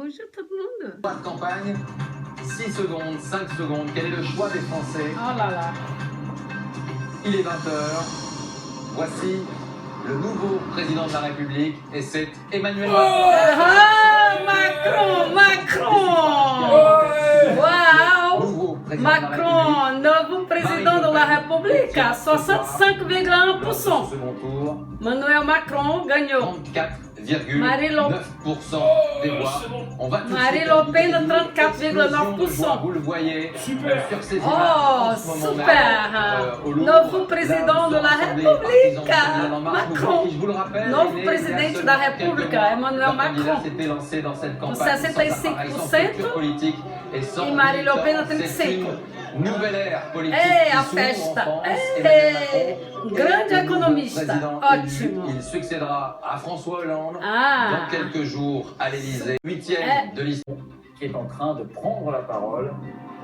Bonjour tout le monde. Pas de campagne, 6 secondes, 5 secondes, quel est le choix des Français? Oh là là. Il est 20h, voici le nouveau président de la République et c'est Emmanuel Macron. Ah, Macron! Uau! Nouveau président Macron, novo presidente da República, 65,1%. Second tour, Manuel Macron ganhou. 34,9% des voix. On va tout de Marine suite Le Pen, ajouter l'explosion de joie. 34,9%. Vous le voyez sur ces images Oh, en ce moment super! même, au Louvre. Novo presidente da República, Macron. Je vous le rappelle, Novo il est presidente il y da a seulement República, quelques mois, Emmanuel leur candidat Macron. s'était lancé dans cette Com campagne sans appareil, sans structure 65% politique et sans e Marine Le Pen a militant. C'est 35%. une nouvelle ère politique Ei, qui a s'ouvre en festa! France. Ei, Emmanuel Macron grande est le nouveau economista. président Ótimo. élu. Il succédera à François Hollande Ah. dans quelques jours à l'Élysée. 8e de l'histoire. Qui est en train de prendre la parole,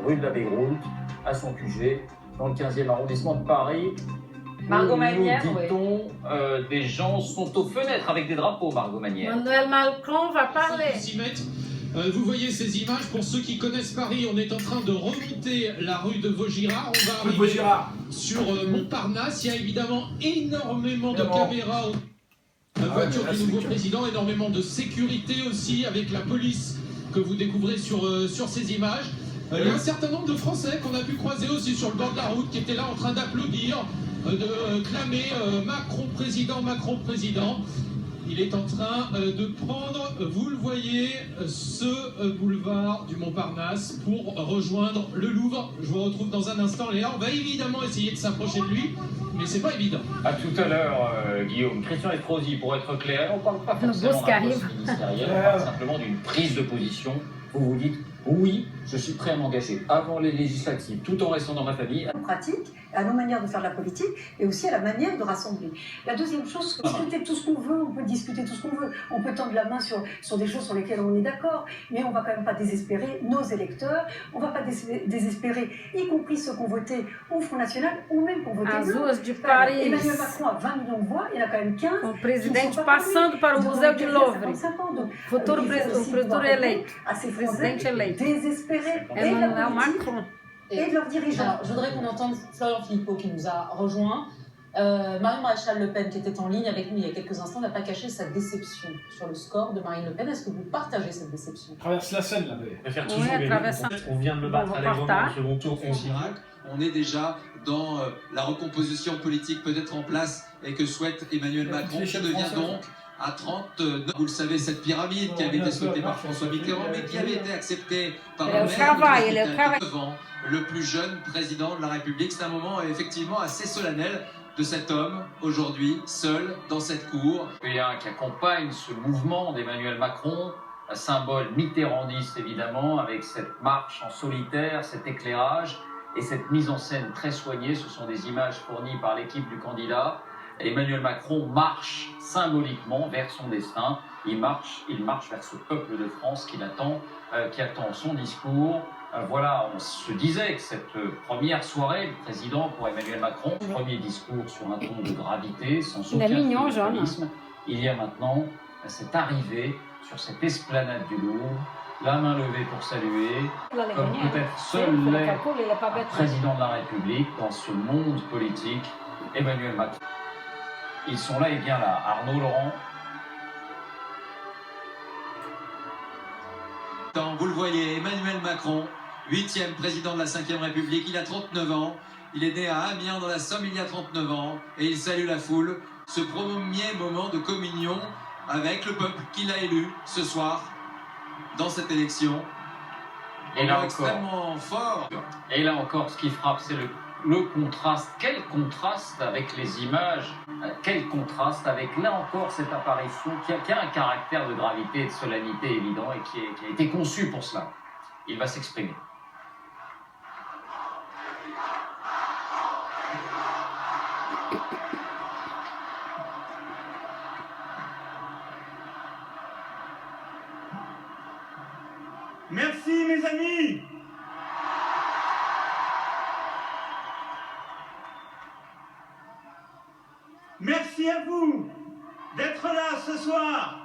rue de la Bégroute, à son QG, dans le 15e arrondissement de Paris. Margot Manière, nous dit-on, des gens sont aux fenêtres avec des drapeaux, Margot Manière. Manuel Macron va parler. Vous voyez ces images, pour ceux qui connaissent Paris, on est en train de remonter la rue de Vaugirard. On va arriver sur Montparnasse. Il y a évidemment énormément de caméras. La voiture du nouveau président, énormément de sécurité aussi, avec la police que vous découvrez sur ces images. Il y a un certain nombre de Français qu'on a pu croiser aussi sur le bord de la route, qui étaient là en train d'applaudir, de clamer Macron président, Macron président. Il est en train de prendre, vous le voyez, ce boulevard du Montparnasse pour rejoindre le Louvre. Je vous retrouve dans un instant, Léa. On va évidemment essayer de s'approcher de lui, mais c'est pas évident. À tout à l'heure, Guillaume. Christian Estrosi, pour être clair, on ne parle pas forcément d'un poste ministériel, on parle simplement d'une prise de position. Vous vous dites, oui, je suis prêt à m'engager avant les législatives, tout en restant dans ma famille. Pratique, à nos manières de faire de la politique, et aussi à la manière de rassembler. La deuxième chose, discuter tout ce qu'on veut, on peut discuter tout ce qu'on veut, on peut tendre la main sur des choses sur lesquelles on est d'accord, mais on ne va quand même pas désespérer nos électeurs, on ne va pas désespérer, y compris ceux qui ont voté au Front National, ou même qui ont voté As non. ruas de Paris. Emmanuel Macron a 20 millions de voix, il y en a quand même 15. O presidente passando para o Museu de Louvre. Futuro eleito. Presidente eleito. Désespéré. Emmanuel Macron. Et de leurs dirigeants. Alors, je voudrais qu'on entende Florian Philippot qui nous a rejoint. Marine Maréchal Le Pen, qui était en ligne avec nous il y a quelques instants, n'a pas caché sa déception sur le score de Marine Le Pen. Est-ce que vous partagez cette déception? Traverse la Seine, là. Oui, à travers ça. On vient de me battre à l'examen au second tour. Chirac, on est déjà dans la recomposition politique peut-être en place et que souhaite Emmanuel Macron, qui devient donc à 39. Vous le savez, cette pyramide qui avait été souhaitée par François Mitterrand, mais qui avait été acceptée par le le plus jeune président de la République. C'est un moment effectivement assez solennel de cet homme, aujourd'hui, seul, dans cette cour. Qui accompagne ce mouvement d'Emmanuel Macron, un symbole mitterrandiste évidemment, avec cette marche en solitaire, cet éclairage et cette mise en scène très soignée. Ce sont des images fournies par l'équipe du candidat. Emmanuel Macron marche symboliquement vers son destin. Il marche vers ce peuple de France qui attend son discours. Voilà, on se disait que cette première soirée du président pour Emmanuel Macron, premier discours sur un ton de gravité, sans aucun triomphalisme. Il y a maintenant cette arrivée sur cette esplanade du Louvre, la main levée pour saluer, comme peut-être seul l'est un président de la République dans ce monde politique, Emmanuel Macron. Ils sont là et bien là. Arnaud Laurent. Vous le voyez, Emmanuel Macron, 8e président de la 5e République, il a 39 ans, il est né à Amiens dans la Somme il y a 39 ans, et il salue la foule, ce premier moment de communion avec le peuple qui l'a élu ce soir, dans cette élection. Et là encore, extrêmement fort. Et là encore, ce qui frappe, c'est le contraste. Quel contraste avec les images, quel contraste avec, là encore, cette apparition qui a un caractère de gravité et de solennité évident et qui a été conçu pour cela. Il va s'exprimer. Merci mes amis. Merci à vous d'être là ce soir.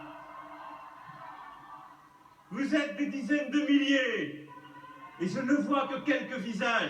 Vous Vous êtes des dizaines de milliers. Et je ne vois que quelques visages.